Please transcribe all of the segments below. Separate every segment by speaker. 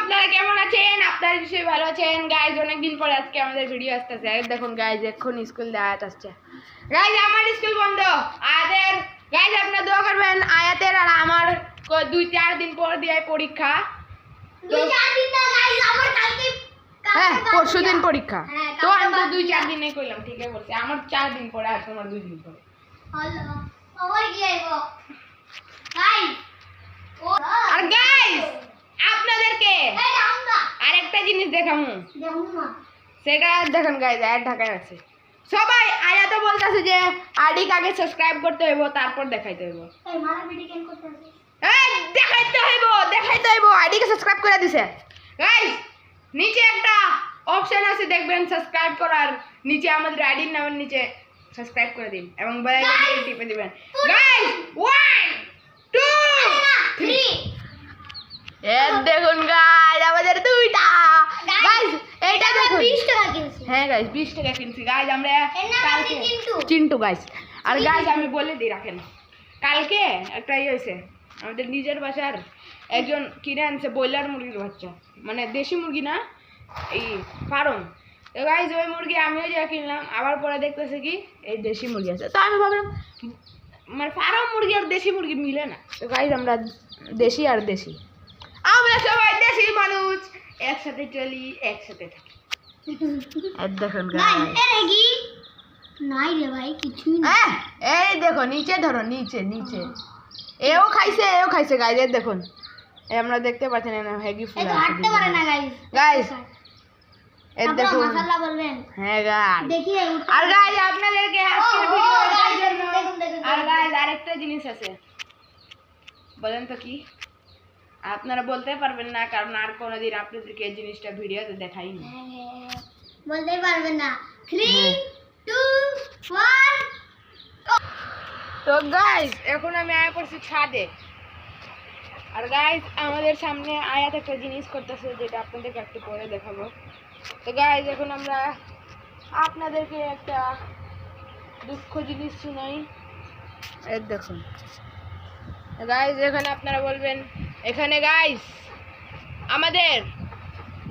Speaker 1: আপনারা কেমন আছেন? আপনারা নিশ্চয়ই ভালো আছেন। গাইজ অনেকদিন পরে আজকে আমাদের ভিডিও আসতেছে। দেখুন গাইজ এখন স্কুল আয়াত আসছে। গাইজ আমার স্কুল বন্ধ। আয়াতের গাইজ আপনারা দোয়া করবেন আয়াতের আর আমার 2-4 দিন পর দিয়ে পরীক্ষা।
Speaker 2: 2-4 দিন না গাইজ, আমার কালকে
Speaker 1: হ্যাঁ পরশুদিন পরীক্ষা। তো আমি তো 2-4 দিনে কইলাম, ঠিকই বলছি। আমার 4 দিন পরে আর তোমার 2 দিন পরে।
Speaker 2: হ্যালো আমার কি আইবো গাইজ?
Speaker 1: আর গাইজ আপনাদেরকে আরেকটা জিনিস দেখামু, সেটা দেখেন গাইজ আয়াত ঢাকায় আছে। সবাই আয়াতও বলতেছে যে আইডি আগে সাবস্ক্রাইব করতে হইব, তারপর দেখাইতে হইব।
Speaker 2: এই মারা ভিডিও কেন করতেছিস?
Speaker 1: এই দেখাইতে হইব আইডিকে সাবস্ক্রাইব করে দিছে। গাইজ নিচে একটা অপশন আছে দেখবেন সাবস্ক্রাইব করার, নিচে আমাদের আইডির নামের নিচে সাবস্ক্রাইব করে দিন এবং বেল আইকনটি টিপে দিবেন। গাইজ 1 2 3 এই দেখুন গাইজ আমাদের দুইটা। গাইজ এইটা দেখুন
Speaker 2: 20 টাকা কিনছি।
Speaker 1: হ্যাঁ গাইজ 20 টাকা কিনছি। গাইজ আমরা কালকে চিন্টু গাইজ। আর গাইজ আমি বলে দিই রাখেন, কালকে একটা ইয়ে হয়েছে আমাদের নিজের বাসার একজন কিনে আনছে ব্রয়লার মুরগির বাচ্চা, মানে দেশি মুরগি না, এই ফার্ম। তো গাইজ ওই মুরগি আমিও যা কিনলাম, আবার পরে দেখতেছে কি এই দেশি মুরগি আছে। তো আমি ভাবলাম মানে ফার্ম মুরগি আর দেশি মুরগি মিলে না। তো গাইজ আমরা দেশি আর দেশি, আমরা সবাই দেশি মানুষ, একসাথে চলি একসাথে থাকি। আর দেখুন গাইজ
Speaker 2: নাই রে ভাই কিছুই না।
Speaker 1: এই দেখো নিচে ধরো, নিচে নিচে এও খাইছে গাইজ। এই দেখুন আমরা দেখতে পাচ্ছেন না হেগি ফুল আছে,
Speaker 2: হাঁটতে পারে না গাইজ।
Speaker 1: গাইজ এই দেখুন
Speaker 2: মাশাআল্লাহ বলবেন।
Speaker 1: হ্যাঁ গাইজ
Speaker 2: দেখি
Speaker 1: আর গাইজ আপনাদেরকে আজকের ভিডিওটার জন্য
Speaker 2: দেখুন।
Speaker 1: আর গাইজ আরেকটা জিনিস আছে, বলেন তো কি? আপনারা বলতে পারবেন না, কারণ আর কোনোদিন আপনাদেরকে এই জিনিসটা ভিডিওতে দেখাইনি।
Speaker 2: বলতেই পারবেন না। 3 2 1
Speaker 1: তো গাইজ এখন আমি আয়া করছি ছাদে। আর গাইজ আমাদের সামনে আয়াত একটা জিনিস করতেছে, যেটা আপনাদেরকে একটু পরে দেখাবো। তো গাইজ এখন আমরা আপনাদেরকে একটা দুঃখ জিনিস শুনাই। এই দেখুন গাইজ, এখানে আপনারা বলবেন, এখানে গাইজ আমাদের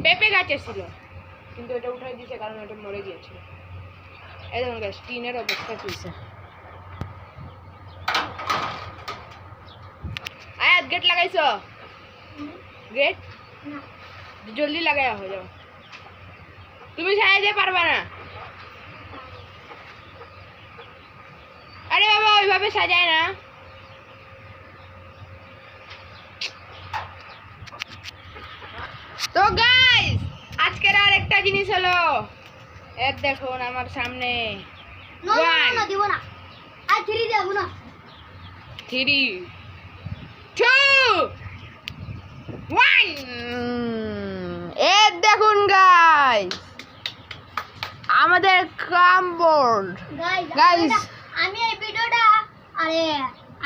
Speaker 1: পেঁপে গাছে ছিল, কিন্তু ওটা উঠাই দিয়েছে কারণ ওটা মরে গিয়েছিল। এই দেখুন গাইজ টিনের অবস্থা চলছে। আয়াত গেট লাগাইছো? গেট জলদি লাগায়া হয়ে যাও, তুমি সাইজে পারবা না। আরে বাবা ওইভাবে সাজায় না। তো গাইস আজকের আর একটা জিনিস হলো, এই দেখুন আমার সামনে
Speaker 2: না দিব না। আর 3 দেব না।
Speaker 1: 3 2 1 এই দেখুন গাইস আমাদের কামবোর্ড। গাইস
Speaker 2: আমি এই ভিডিওটা আরে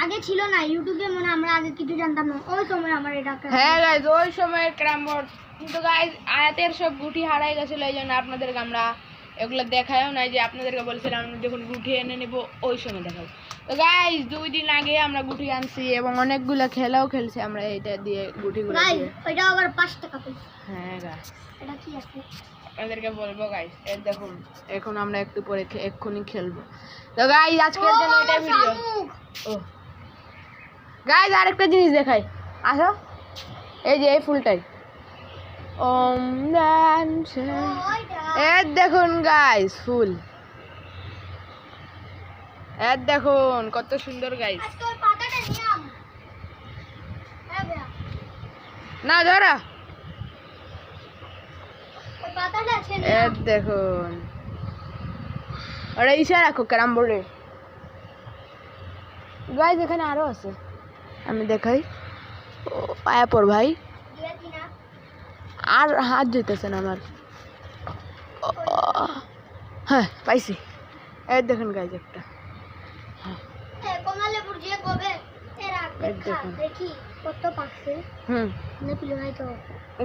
Speaker 2: আগে ছিল না ইউটিউবে, মানে আমরা আগে কিছু জানতাম না, ওই সময় আমার এটা।
Speaker 1: হ্যাঁ গাইস ওই সময়ের ক্রামবোর্ড, কিন্তু গাইস আয়াতের সব গুটি হারাই গেছিল, এই জন্য আপনাদেরকে আমরা এগুলো দেখায়ও নাই। যে আপনাদেরকে বলছিলাম যখন গুটি এনে নেব ওই সময় দেখাবো। তো গাইস 2 দিন আগে আমরা গুটি আনছি এবং অনেকগুলো খেলাও খেলছি আমরা এটা দিয়ে, গুটিগুলো দিয়ে।
Speaker 2: ওইটা আবার 5 টাকা পয়সা।
Speaker 1: হ্যাঁ গাইস
Speaker 2: এটা কি আছে
Speaker 1: আপনাদেরকে বলবো গাইস, এই দেখুন এখন আমরা একটু পরে এক্ষুনি খেলবো। তো গাইস আজকের জন্য এটা ভিডিও। ও গাইস আরেকটা জিনিস দেখাই, আসো এই যে এই ফুলটাই দেখুন গাইস ফুল, দেখুন কত সুন্দর গাইস। না ধরা দেখুন ওরা ইশা রাখো ক্যারাম বোর্ডে। গাইস এখানে আরো আছে, আমি দেখাই। ও পায়া পর ভাই, আর হাত যেতেছে না আমার। হ্যাঁ পাইছি, এই দেখুন গাইজ একটা।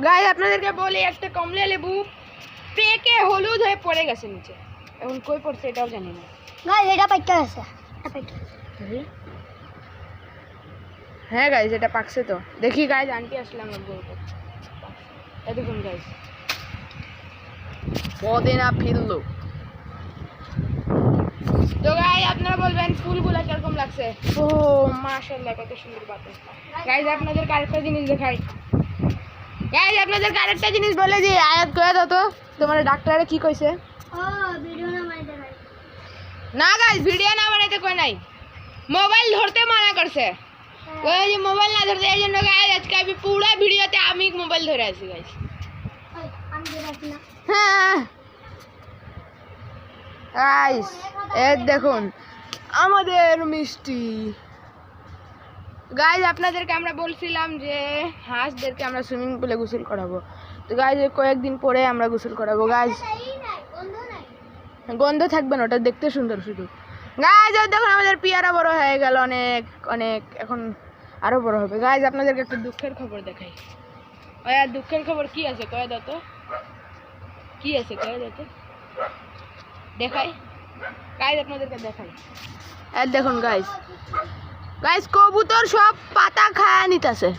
Speaker 1: গাইজ আপনাদেরকে বলি একটা কমলা লেবু পেকে হলুদ হয়ে পড়ে গেছে নিচে, এখন কই পড়ছে এটাও জানি না।
Speaker 2: গাইজ এটা পাইকা গেছে।
Speaker 1: হ্যাঁ গাইজ এটা পাকছে তো, দেখি গাইজ আন্টি আসলে আমরা বলবো। এই দেখুন গাইস পদিনা ফিরলো। তো গাইস আপনারা বলবেন ফুলগুলো কিরকম লাগছে। ও মাশাআল্লাহ কত সুন্দর বাতাস। গাইস আপনাদের আরেকটা জিনিস দেখাই। গাইস আপনাদের আরেকটা জিনিস বলে যে আয়াত কয়ে দাও তো তোমার ডাক্তারে কি কইছে।
Speaker 2: ও ভিডিও না বানাইতে ভাই
Speaker 1: না গাইস ভিডিও না বানাইতে কই নাই, মোবাইল ধরতে মানা করছে। ওই যে মোবাইল না ধরতে এই জন্য গাইস আজকে আমি পুরো ভিডিওতে আমি মোবাইল ধরে আছি গাইস।
Speaker 2: ওই আমি দেখি না
Speaker 1: হ্যাঁ গাইস এই দেখুন আমাদের মিষ্টি। গাইস আপনাদেরকে আমরা বলছিলাম যে হাঁসদেরকে আমরা সুইমিং পুলে গোসল করাবো। তো গাইস কয়েকদিন পরে আমরা গোসল করাবো গাইস।
Speaker 2: এই নাই বন্ধ নাই
Speaker 1: গন্ধ থাকবে না, ওটা দেখতে সুন্দর শুধু। গাইস দেখুন আমাদের পিয়ারা বড় হয়ে গেল অনেক অনেক, এখন আরো বড় হবে। গাইস আপনাদেরকে একটা দুঃখের খবর দেখাই। ওই আর দুঃখের খবর কি আছে কয়ে দাও তো, কি আছে কয়ে দাও তো দেখাই। গাইস আপনাদেরকে দেখাই এই দেখুন গাইস। গাইস কবুতর সব পাতা খায় নিতেছে,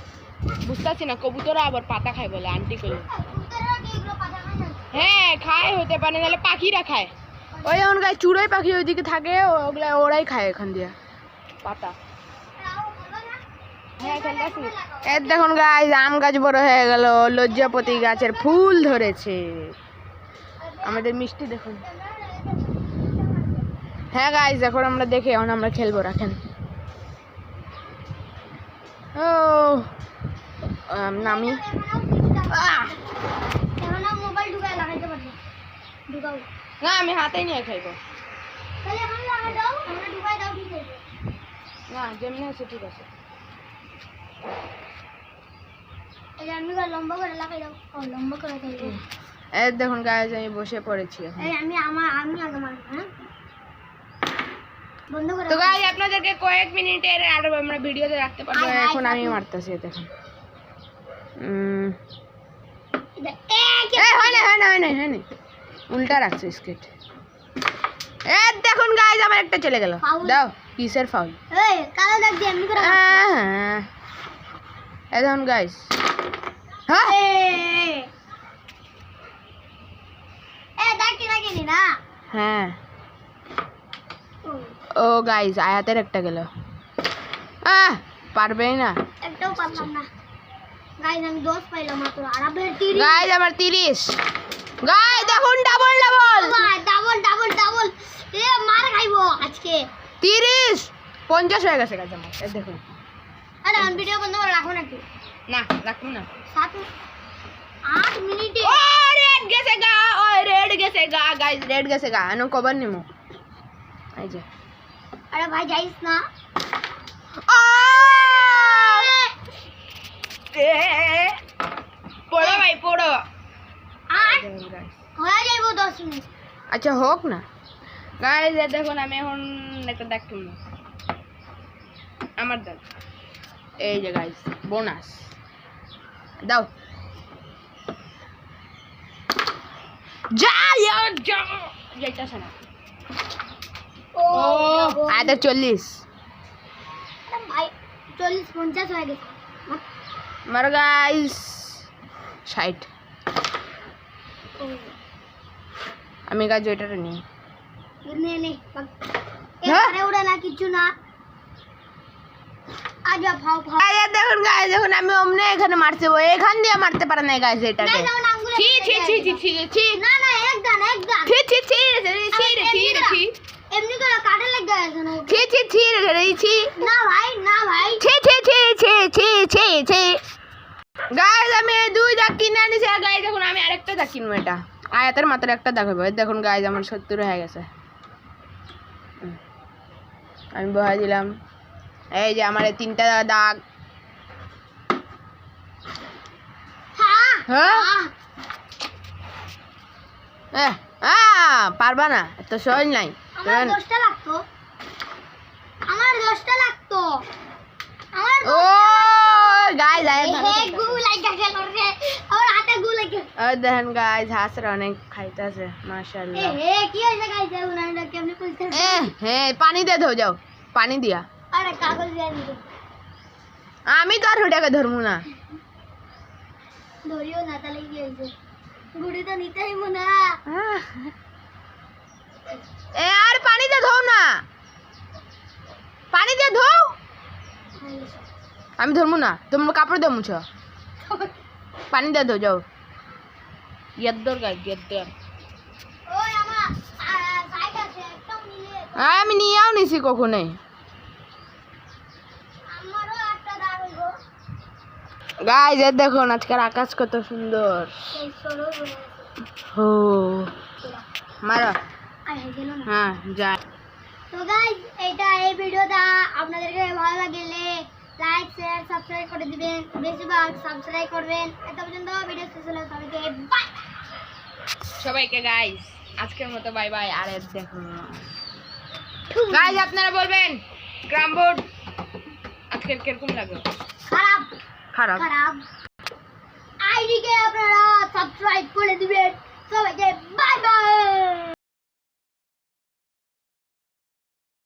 Speaker 1: বুঝতেছি না কবুতরা আবার পাতা খায় বলে আন্টি কইল।
Speaker 2: উত্তরা কি এগুলো পাতা খায় না
Speaker 1: হ্যাঁ খায় হতে পারে, নাহলে পাখিরা খায়। ওই যেমন গাছ চুড়াই পাখি ওইদিকে থাকে ওগুলা ওরাই খায় এখান দিয়ে পাতা। হ্যাঁ এর দেখুন গাছ আম গাছ বড় হয়ে গেল, লজ্জাপতি গাছের ফুল ধরেছে। আমাদের মিষ্টি দেখুন। হ্যাঁ গাইজ এখন আমরা দেখে এখন আমরা খেলবো, রাখেন। ও নামি
Speaker 2: এখন মোবাইল ঢুকায় লাগাইতে পারবে ঢুকাও
Speaker 1: না আমি হাতেই নিয়ে খাইবো।
Speaker 2: তাহলে এখন লাগাই দাও, আমরা ঢুকাই দাও ঠিক আছে
Speaker 1: না যেমনি আছে ঠিক আছে।
Speaker 2: এই যে আমি লম্বা করে লাগাই দাও। ও লম্বা করে খাইবো।
Speaker 1: এই দেখুন গাইজ আমি বসে পড়েছি এখন।
Speaker 2: এই আমি আগে মারবো। হ্যাঁ বন্ধ করে
Speaker 1: তো গাইজ আপনাদেরকে কয়েক মিনিটের আর আমরা ভিডিওতে রাখতে পারবো। এখন আমি মারতেছি দেখুন। হয় না উল্টা রাখছো স্কেট। দেখুন গাইজ আমার একটা চলে গেল। দাও কিসের ফাউল?
Speaker 2: এই কালো দাগ দিয়ে এমনি করে
Speaker 1: দেখুন গাইজ। হ্যাঁ
Speaker 2: দাগ কি লাগেনি না।
Speaker 1: হ্যাঁ ও গাইজ আয়াতের একটা গেল। পারবেই না,
Speaker 2: একটাও পারলাম না। গাইজ আমি 10 পাইলাম মাত্র। আর আপনার 30।
Speaker 1: গাইজ আমার 30। গাইজ দেখুন double double
Speaker 2: double double double. এ মার খাইবো আজকে।
Speaker 1: 30 50 হয়ে গেছে গাইজ আমার। এই দেখুন।
Speaker 2: আরে আমি ভিডিও বন্ধ করে রাখো নাকি?
Speaker 1: না রাখুন না।
Speaker 2: 8 মিনিটে।
Speaker 1: ও রেড গেছে গা, ও রেড গেছে গা গাইজ, রেড গেছে গা। আনো কভার নিমু। এই যে
Speaker 2: আরে ভাই যাইস না।
Speaker 1: পড়ো ভাই পড়ো।
Speaker 2: হয়ে যাইবো 10 মিনিট।
Speaker 1: আচ্ছা হোক না গাইজ। দেখুন আমি এখন একটা দেখ কিনবো, আমার দেখ। এই যে গাইজ বোনাস দাও। যা যাইতাছে না।
Speaker 2: ও
Speaker 1: আরে 40
Speaker 2: ভাই 40 50 হয়ে গেছে।
Speaker 1: আমার গাইজ 60। আমি গাইজ ওইটারে নিই।
Speaker 2: নে নে
Speaker 1: হ্যাঁ?
Speaker 2: এখানে উড়ে না কিছু না। আজা ফাও ফাও।
Speaker 1: আরে দেখুন গাইজ দেখুন আমি অমনে এখানে মারতে বই, এখান দিয়ে মারতে পারে না গাইজ এটাকে। ছি ছি ছি ছি ছি ছি
Speaker 2: না না এক গান
Speaker 1: ছি ছি ছি ছি ছি ছি
Speaker 2: এমনি করে কাটে লাগা আছে না।
Speaker 1: ছি ছি ছি রে ছি
Speaker 2: না ভাই না ভাই।
Speaker 1: ছি ছি ছি ছি ছি ছি ছি। গাইজ আমি 2 দাগ কিনে আনিছি। আর গাইজ দেখুন আমি আরেকটা দাগ কিনবো। এটা আয়াতের মাত্র একটা দাগ হবে। দেখুন গাইজ আমার 70 হয়ে গেছে। আমি বহাই দিলাম। এই যে আমার 3টা দাগ। হ্যাঁ পারবা না, এত সহজ নাই।
Speaker 2: আমার 10টা লাগতো। আমার 10টা লাগতো। আমার
Speaker 1: ও গাইজ
Speaker 2: গু লাগা গেল রে। আমার হাতে গু লাগে।
Speaker 1: ওই দেখেন গাইজ হাঁসরা অনেক খাইতেছে মাশাআল্লাহ।
Speaker 2: কি হইছে গাইছে উনাটা কেমনে কইতে?
Speaker 1: হ্যাঁ পানি দিয়ে ধো যাও, পানি দিয়া।
Speaker 2: আরে কাগজ দিয়ে দিও।
Speaker 1: আমি তো আর ওটাকে ধরবো না।
Speaker 2: ধরিও না তাহলে কি হয়েছে গুড়ি তো নিতেই মনে
Speaker 1: এ আর পানি দিয়ে ধোও না, পানি দিয়ে ধোও। আমি ধরবো না, তোমরা কাপড় দিয়ে মুছো, পানি দিয়ে ধো যাও। ইয়াদ্দর গাই ইয়াদ্দর
Speaker 2: ওই আমার সাইড আছে একদম নিলে
Speaker 1: আমি নিয়েও নিছি কখনোই।
Speaker 2: আমারও একটা দাগ হইবো
Speaker 1: গাইস এই দেখুন আজকের আকাশ কত সুন্দর।
Speaker 2: এই সরো বলে
Speaker 1: হো মারো।
Speaker 2: আই গেল না
Speaker 1: হ্যাঁ যা।
Speaker 2: তো গাইস এই ভিডিওটা আপনাদেরকে ভালো লাগলে লাইক শেয়ার সাবস্ক্রাইব করে দিবেন, বেশিরভাগ সাবস্ক্রাইব করবেন। এত পর্যন্ত ভিডিও শেষ হলো, সবাইকে বাই।
Speaker 1: সবাইকে গাইস আজকের মতো বাই বাই। আর এই দেখুন গাইস আপনারা বলবেন ক্রাম বোর্ড আজকের কিরকম লাগলো?
Speaker 2: খারাপ
Speaker 1: খারাপ।
Speaker 2: খারাপ আইডিকে